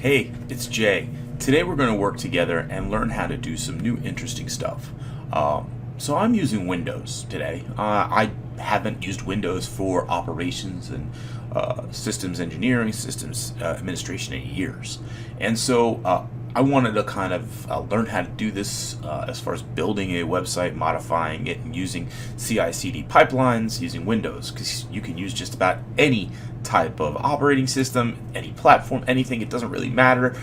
Hey, it's Jay. Today we're going to work together and learn how to do some new interesting stuff. So I'm using Windows today. I haven't used Windows for operations and systems engineering, systems administration in years. And so I wanted to kind of learn how to do this as far as building a website, modifying it, and using CI/CD pipelines using Windows, because you can use just about any type of operating system, any platform, anything. It doesn't really matter.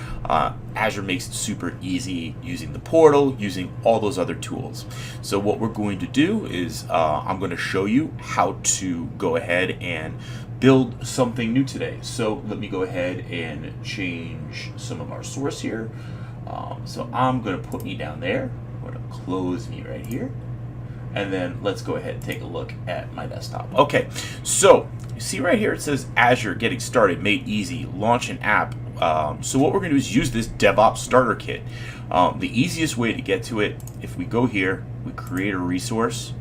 Azure makes it super easy using the portal, using all those other tools. So what we're going to do is I'm going to show you how to go ahead and build something new today. So let me go ahead and change some of our source here. So I'm going to put me down there. I'm going to close me right here. And then let's go ahead and take a look at my desktop. Okay, so you see right here it says Azure Getting Started, Made Easy, Launch an App. So what we're going to do is use this DevOps Starter Kit. The easiest way to get to it, if we go here, we create a resource,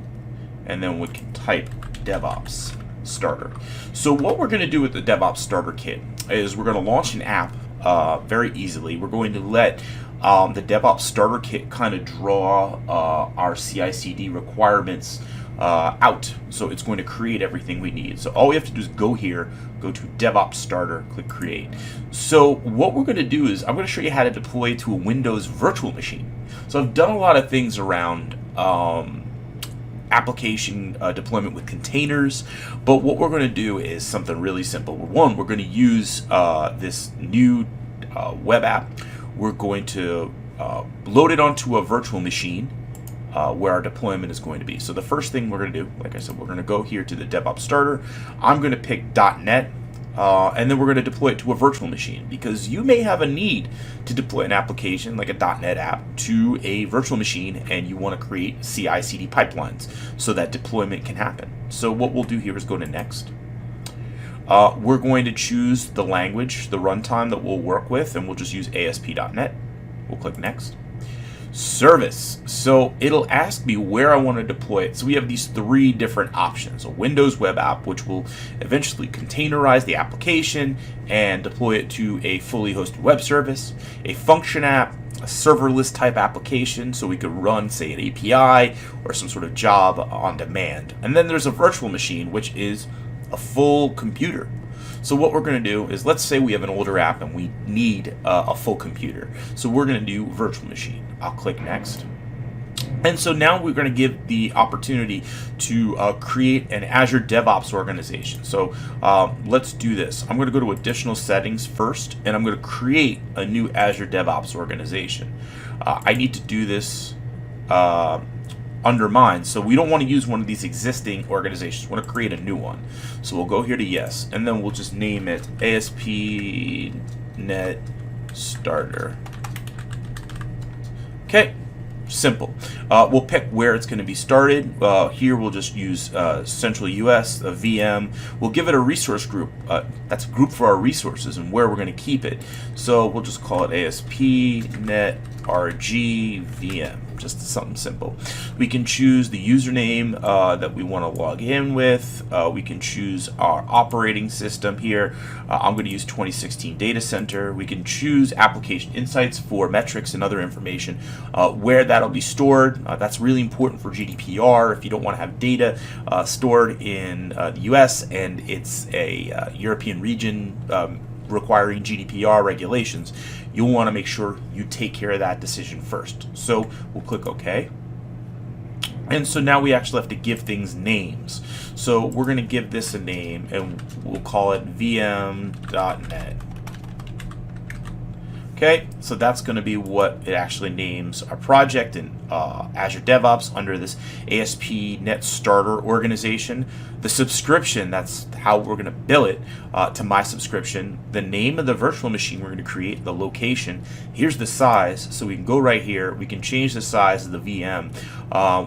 and then we can type DevOps Starter. So what we're going to do with the DevOps Starter Kit is we're going to launch an app very easily. We're going to let the DevOps Starter Kit kind of draw our CI/CD requirements out. So it's going to create everything we need. So all we have to do is go here, go to DevOps Starter, click Create. So what we're going to do is I'm going to show you how to deploy to a Windows virtual machine. So I've done a lot of things around application deployment with containers, but what we're going to do is something really simple. One, we're going to use this new web app. We're going to load it onto a virtual machine where our deployment is going to be. So the first thing we're going to do, like I said, we're going to go here to the DevOps Starter. I'm going to pick .NET, and then we're going to deploy it to a virtual machine, because you may have a need to deploy an application like a .NET app to a virtual machine, and you want to create CI/CD pipelines so that deployment can happen. So what we'll do here is go to Next. We're going to choose the language, the runtime that we'll work with, and we'll just use ASP.NET. We'll click Next. Service. So it'll ask me where I want to deploy it. So we have these three different options. A Windows web app, which will eventually containerize the application and deploy it to a fully hosted web service. A function app, a serverless type application, so we could run, say, an API or some sort of job on demand. And then there's a virtual machine, which is a full computer. So what we're going to do is, let's say we have an older app and we need a full computer. So we're going to do virtual machine. I'll click Next. And so now we're going to give the opportunity to create an Azure DevOps organization. So let's do this. I'm going to go to additional settings first, and I'm going to create a new Azure DevOps organization. I need to do this under mine, so we don't want to use one of these existing organizations. We want to create a new one. So we'll go here to Yes, and then we'll just name it ASP.NET Starter. Okay, simple. We'll pick where it's going to be started. Here we'll just use Central US, a VM. We'll give it a resource group. That's a group for our resources and where we're going to keep it. So we'll just call it ASP.NET RG VM. Just something simple. We can choose the username that we want to log in with. We can choose our operating system here. I'm going to use 2016 Data Center. We can choose application insights for metrics and other information, where that'll be stored. That's really important for GDPR. If you don't want to have data stored in the US and it's a European region requiring GDPR regulations, you'll want to make sure you take care of that decision first. So we'll click OK. And so now we actually have to give things names. So we're going to give this a name, and we'll call it VM.NET. Okay, so that's going to be what it actually names our project in Azure DevOps under this ASP.NET Starter organization. The subscription, that's how we're going to bill it to my subscription. The name of the virtual machine we're going to create, the location. Here's the size, so we can go right here. We can change the size of the VM.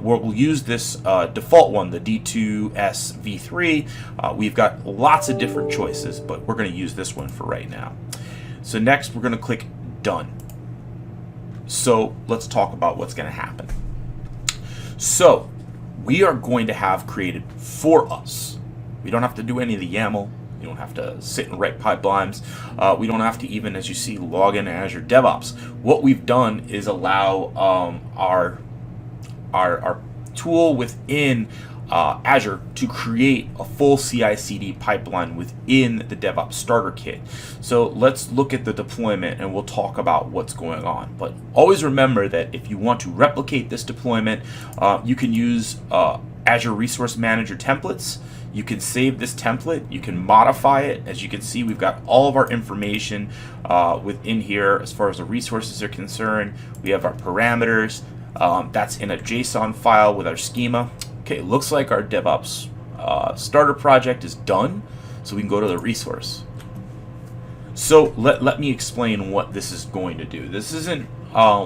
We'll use this default one, the D2S V3. We've got lots of different choices, but we're going to use this one for right now. So next, we're going to click Done. So let's talk about what's going to happen. So we are going to have created for us. We don't have to do any of the YAML. You don't have to sit and write pipelines. We don't have to even, as you see, log in Azure DevOps. What we've done is allow our tool within Azure to create a full CI/CD pipeline within the DevOps Starter Kit. So let's look at the deployment and we'll talk about what's going on. But always remember that if you want to replicate this deployment, you can use Azure Resource Manager templates. You can save this template, you can modify it. As you can see, we've got all of our information within here as far as the resources are concerned. We have our parameters. That's in a JSON file with our schema. Okay, looks like our DevOps starter project is done, so we can go to the resource. So let me explain what this is going to do. This isn't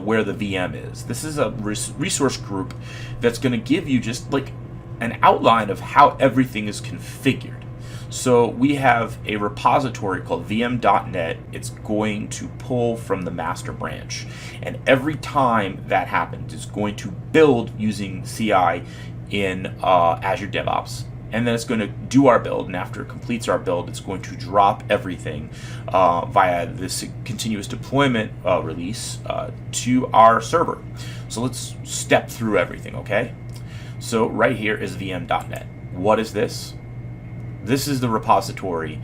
where the VM is. This is a resource group that's going to give you just like an outline of how everything is configured. So we have a repository called vm.net. It's going to pull from the master branch. And every time that happens, it's going to build using CI in Azure DevOps. And then it's going to do our build. And after it completes our build, it's going to drop everything via this continuous deployment release to our server. So let's step through everything, okay? So right here is vm.net. What is this? This is the repository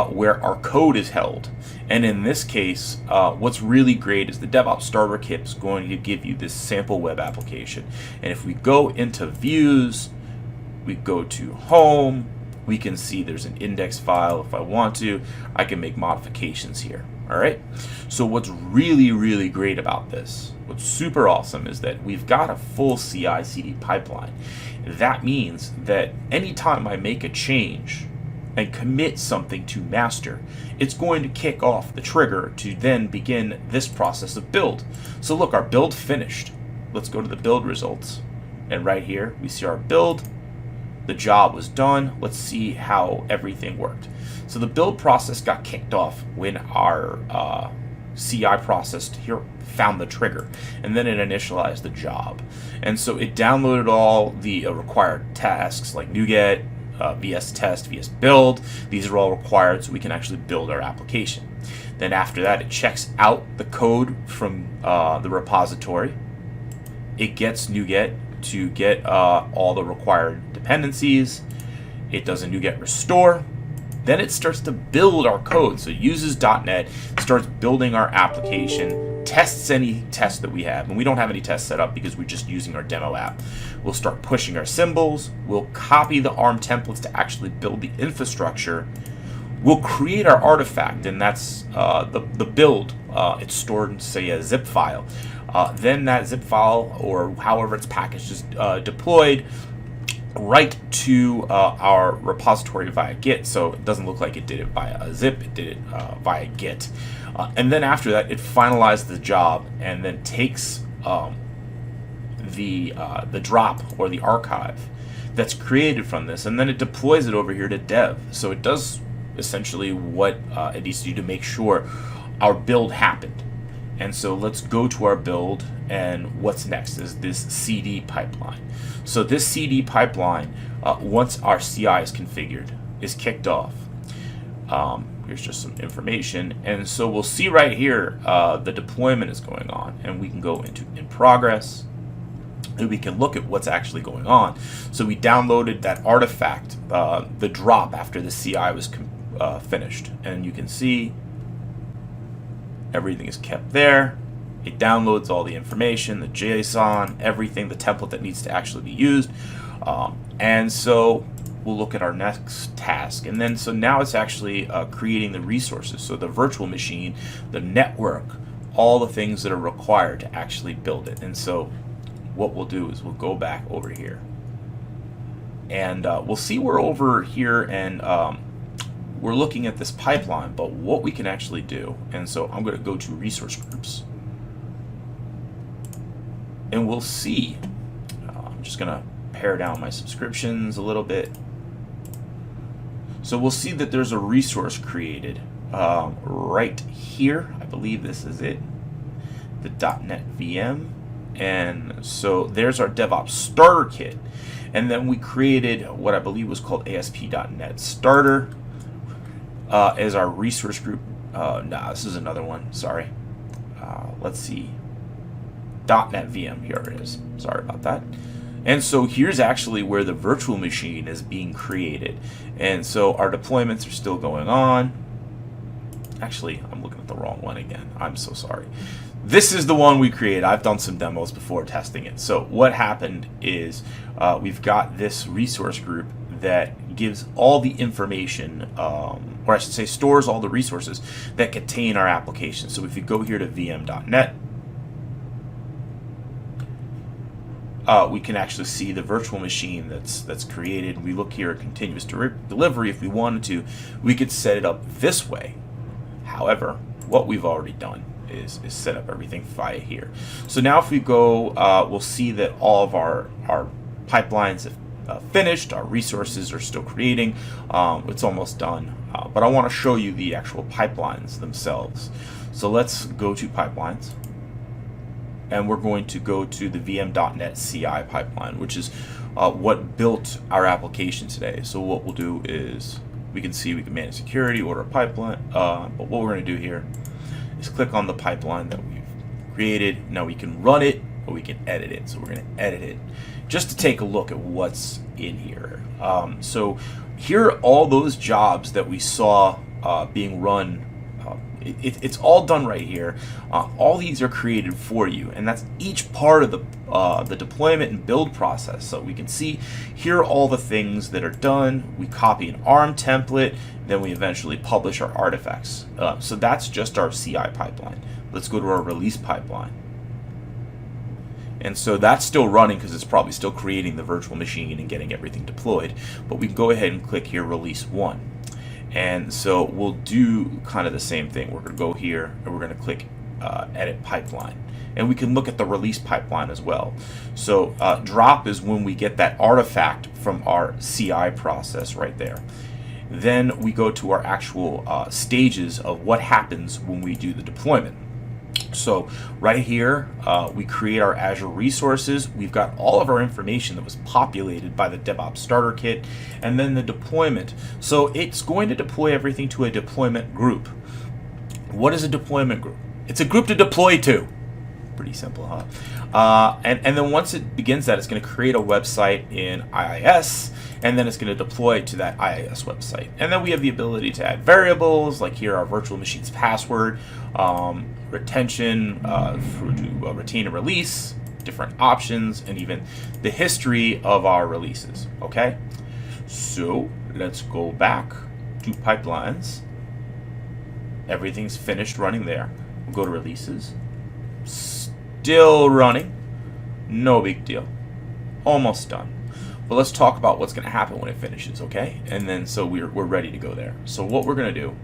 where our code is held. And in this case, what's really great is the DevOps Starter Kit is going to give you this sample web application. And if we go into views, we go to home, we can see there's an index file. If I want to, I can make modifications here. All right. So what's really, really great about this, what's super awesome, is that we've got a full CI/CD pipeline. That means that anytime I make a change and commit something to master, it's going to kick off the trigger to then begin this process of build. So look, our build finished. Let's go to the build results. And right here, we see our build. The job was done. Let's see how everything worked. So the build process got kicked off when our CI process here found the trigger, and then it initialized the job. And so it downloaded all the required tasks like NuGet, VS Test, VS Build. These are all required so we can actually build our application. Then after that, it checks out the code from the repository. It gets NuGet to get all the required dependencies. It does a NuGet restore. Then it starts to build our code. So it uses .NET, starts building our application, tests any tests that we have. And we don't have any tests set up because we're just using our demo app. We'll start pushing our symbols. We'll copy the ARM templates to actually build the infrastructure. We'll create our artifact, and that's the build. It's stored in, say, a zip file. Then that zip file, or however it's packaged, is deployed right to our repository via Git. So it doesn't look like it did it via a zip, it did it via Git. And then after that, it finalized the job and then takes the drop or the archive that's created from this, and then it deploys it over here to dev. So it does essentially what it needs to do to make sure our build happened. And so let's go to our build, and what's next is this CD pipeline. So this CD pipeline, once our CI is configured, is kicked off. Here's just some information. And so we'll see right here the deployment is going on, and we can go into in progress, and we can look at what's actually going on. So we downloaded that artifact, the drop after the CI was finished, and you can see everything is kept there. It downloads all the information, the JSON, everything, the template that needs to actually be used. And so we'll look at our next task. And then so now it's actually creating the resources. So the virtual machine, the network, all the things that are required to actually build it. And so what we'll do is we'll go back over here. And we'll see we're over here, and we're looking at this pipeline, but what we can actually do. And so I'm going to go to resource groups, and we'll see. I'm just going to pare down my subscriptions a little bit. So we'll see that there's a resource created right here. I believe this is it, the .NET VM. And so there's our DevOps Starter Kit. And then we created what I believe was called ASP.NET Starter. as our resource group. This is another one. Sorry. Let's see. .NET VM. Here it is. Sorry about that. And so here's actually where the virtual machine is being created. And so our deployments are still going on. Actually, I'm looking at the wrong one again. I'm so sorry. This is the one we created. I've done some demos before testing it. So what happened is we've got this resource group that gives all the information, or I should say stores all the resources that contain our application. So if you go here to vm.net, we can actually see the virtual machine that's created. We look here at continuous delivery. If we wanted to, we could set it up this way. However, what we've already done is set up everything via here. So now if we go, we'll see that all of our pipelines have finished. Our resources are still creating. It's almost done. But I want to show you the actual pipelines themselves. So let's go to pipelines. And we're going to go to the vm.net CI pipeline, which is what built our application today. So what we'll do is we can manage security, order a pipeline. But what we're going to do here is click on the pipeline that we've created. Now we can run it or we can edit it. So we're going to edit it just to take a look at what's in here. So here are all those jobs that we saw being run. It's all done right here. All these are created for you, and that's each part of the deployment and build process. So we can see here are all the things that are done. We copy an ARM template, then we eventually publish our artifacts. So that's just our CI pipeline. Let's go to our release pipeline. And so that's still running because it's probably still creating the virtual machine and getting everything deployed. But we can go ahead and click here, release 1. And so we'll do kind of the same thing. We're going to go here and we're going to click edit pipeline. And we can look at the release pipeline as well. So drop is when we get that artifact from our CI process right there. Then we go to our actual stages of what happens when we do the deployment. So right here, we create our Azure resources. We've got all of our information that was populated by the DevOps Starter Kit, and then the deployment. So it's going to deploy everything to a deployment group. What is a deployment group? It's a group to deploy to. Pretty simple, huh? And then once it begins that, it's going to create a website in IIS, and then it's going to deploy to that IIS website. And then we have the ability to add variables, like here our virtual machine's password, retention, to retain and release, different options, and even the history of our releases. Okay, so let's go back to pipelines. Everything's finished running there. We'll go to releases. Still running. No big deal. Almost done. But let's talk about what's going to happen when it finishes, okay? And then so we're ready to go there. So what we're going to do,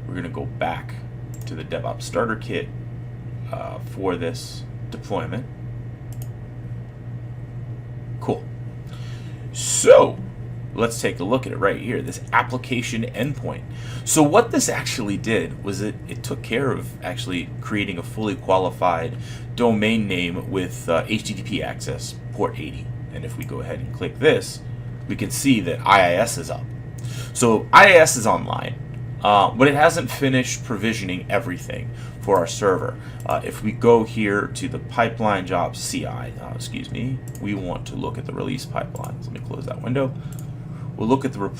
we're going to go back to the DevOps Starter Kit for this deployment. Cool. So let's take a look at it right here, this application endpoint. So what this actually did was it took care of actually creating a fully qualified domain name with HTTP access, port 80. And if we go ahead and click this, we can see that IIS is up. So IIS is online, but it hasn't finished provisioning everything for our server. If we go here to the pipeline jobs CI, we want to look at the release pipelines. Let me close that window. We'll look at the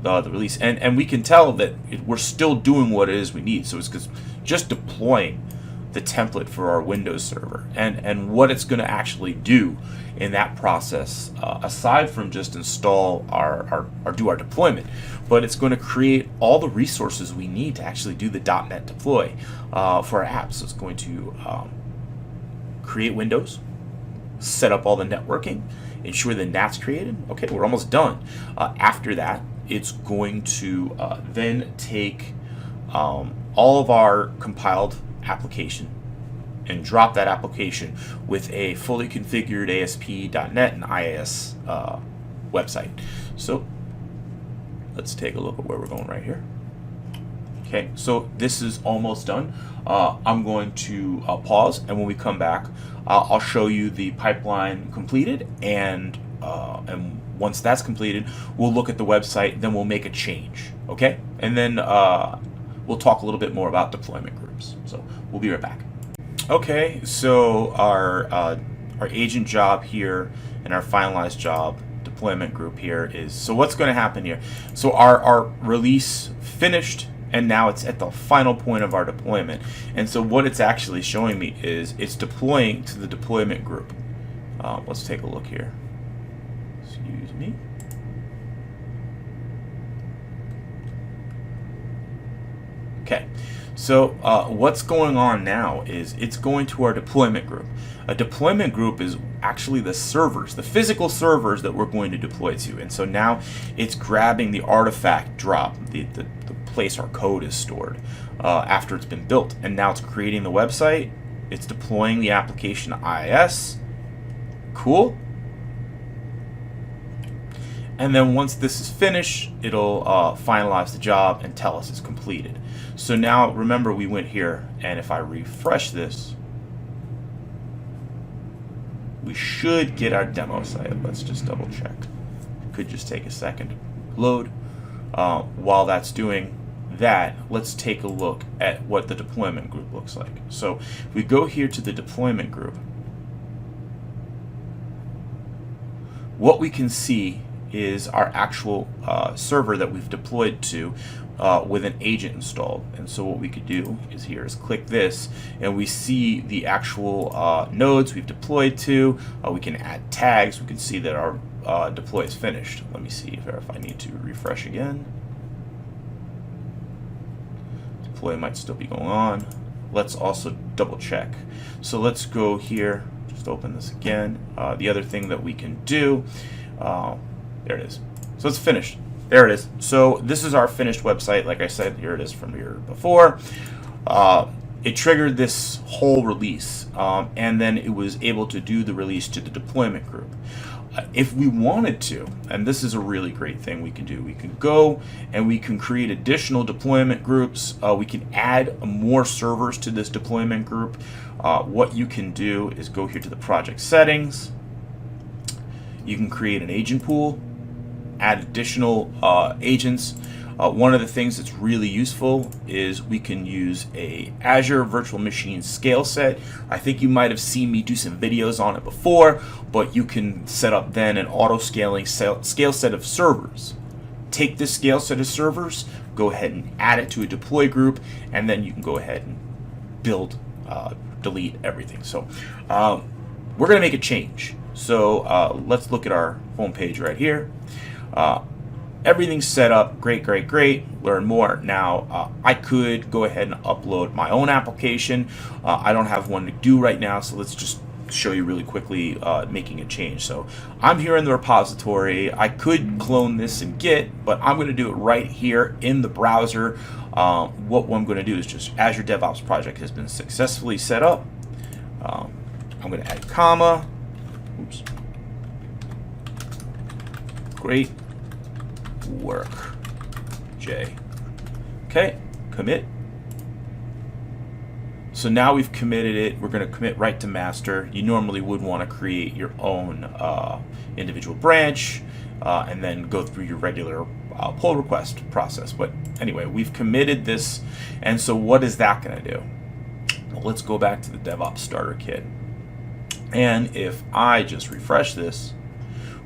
release, and we can tell that we're still doing what it is we need. So it's just deploying the template for our Windows server, and what it's going to actually do in that process, aside from just install or do our deployment, but it's going to create all the resources we need to actually do the .NET deploy for our apps. So it's going to create Windows, set up all the networking, ensure the NAT's created. Okay, we're almost done. After that, it's going to then take all of our compiled application and drop that application with a fully configured ASP.NET and IIS website. So let's take a look at where we're going right here. Okay, so this is almost done. I'm going to pause, and when we come back, I'll show you the pipeline completed and and once that's completed, we'll look at the website, then we'll make a change, okay? And then we'll talk a little bit more about deployment groups. So we'll be right back. Okay, so our agent job here and our finalized job deployment group here is, so what's going to happen here? So our release finished, and now it's at the final point of our deployment. And so what it's actually showing me is it's deploying to the deployment group. Let's take a look here. Excuse me. Okay, so what's going on now is it's going to our deployment group. A deployment group is actually the servers, the physical servers that we're going to deploy to. And so now it's grabbing the artifact drop, the place our code is stored after it's been built. And now it's creating the website. It's deploying the application to IIS. Cool. And then once this is finished, it'll finalize the job and tell us it's completed. So now remember, we went here, and if I refresh this, we should get our demo site. Let's just double check. Could just take a second to load. While that's doing that, let's take a look at what the deployment group looks like. So if we go here to the deployment group, what we can see is our actual server that we've deployed to with an agent installed. And so what we could do is click this, and we see the actual nodes we've deployed to. We can add tags. We can see that our deploy is finished. Let me see if I need to refresh again. Deploy might still be going on. Let's also double check. So let's go here, just open this again. The other thing that we can do, there it is. So it's finished. There it is. So this is our finished website. Like I said, here it is from here before. It triggered this whole release, and then it was able to do the release to the deployment group. If we wanted to, and this is a really great thing we can do, we can go and we can create additional deployment groups. We can add more servers to this deployment group. What you can do is go here to the project settings. You can create an agent pool, add additional agents. One of the things that's really useful is we can use a Azure Virtual Machine scale set. I think you might have seen me do some videos on it before, but you can set up then an auto-scaling scale set of servers. Take this scale set of servers, go ahead and add it to a deploy group, and then you can go ahead and build, delete everything. So we're going to make a change. So let's look at our home page right here. Everything's set up, great. Learn more. Now, I could go ahead and upload my own application. I don't have one to do right now, so let's just show you really quickly making a change. So I'm here in the repository. I could clone this in Git, but I'm going to do it right here in the browser. What I'm going to do is just Azure DevOps project has been successfully set up. I'm going to add comma. Oops. Great work, J. Okay, commit. So now we've committed it. We're going to commit right to master. You normally would want to create your own individual branch and then go through your regular pull request process. But anyway, we've committed this. And so what is that going to do? Well, let's go back to the DevOps Starter Kit. And if I just refresh this,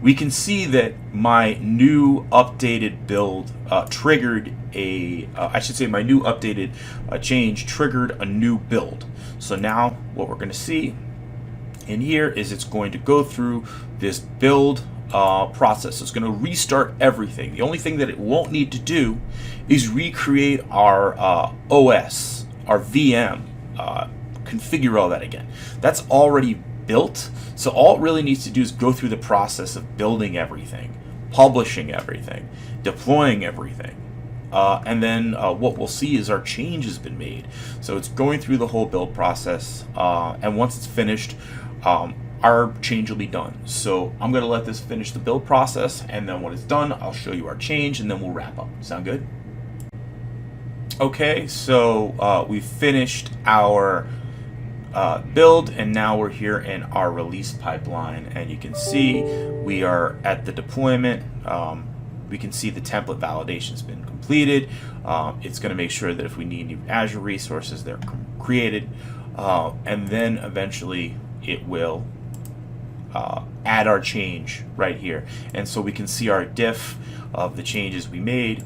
we can see that my new updated build triggered my new updated change triggered a new build. So now what we're going to see in here is it's going to go through this build process. So it's going to restart everything. The only thing that it won't need to do is recreate our OS, our VM, configure all that again. That's already built. So all it really needs to do is go through the process of building everything, publishing everything, deploying everything. And then what we'll see is our change has been made. So it's going through the whole build process. And once it's finished, our change will be done. So I'm going to let this finish the build process. And then when it's done, I'll show you our change and then we'll wrap up. Sound good? Okay, so we finished our build, and now we're here in our release pipeline, and you can see we are at the deployment. We can see the template validation has been completed. It's going to make sure that if we need new Azure resources, they're created, and then eventually it will add our change right here. And so we can see our diff of the changes we made.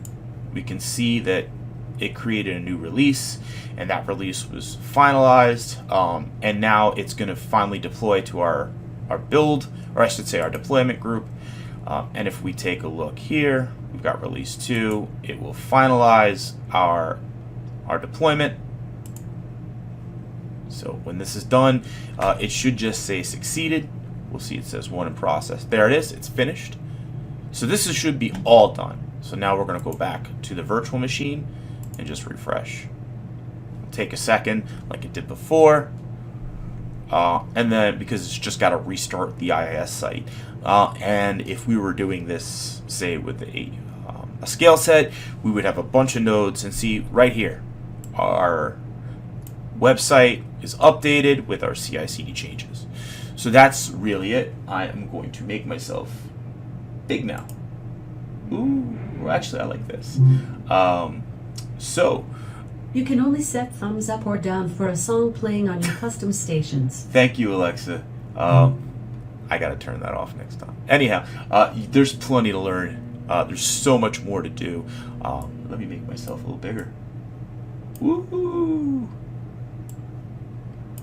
We can see that it created a new release, and that release was finalized, and now it's going to finally deploy to our build, or I should say our deployment group. And if we take a look here, we've got release 2. It will finalize our deployment. So when this is done, it should just say succeeded. We'll see it says 1 in process. There it is. It's finished. So this should be all done. So now we're going to go back to the virtual machine and just refresh. Take a second like it did before. And then because it's just got to restart the IIS site. And if we were doing this, say, with a scale set, we would have a bunch of nodes, and see right here, our website is updated with our CI/CD changes. So that's really it. I am going to make myself big now. Ooh, well, actually, I like this. So you can only set thumbs up or down for a song playing on your custom stations. Thank you, Alexa. I gotta turn that off next time. Anyhow, there's plenty to learn. There's so much more to do. Let me make myself a little bigger. Woohoo!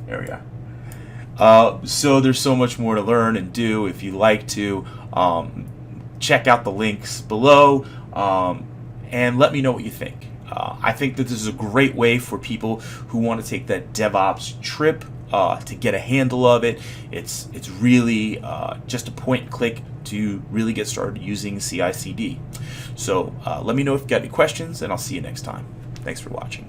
There we are. So there's so much more to learn and do. If you like to, check out the links below, and let me know what you think. I think that this is a great way for people who want to take that DevOps trip to get a handle of it. It's really just a point and click to really get started using CI/CD. So let me know if you've got any questions, and I'll see you next time. Thanks for watching.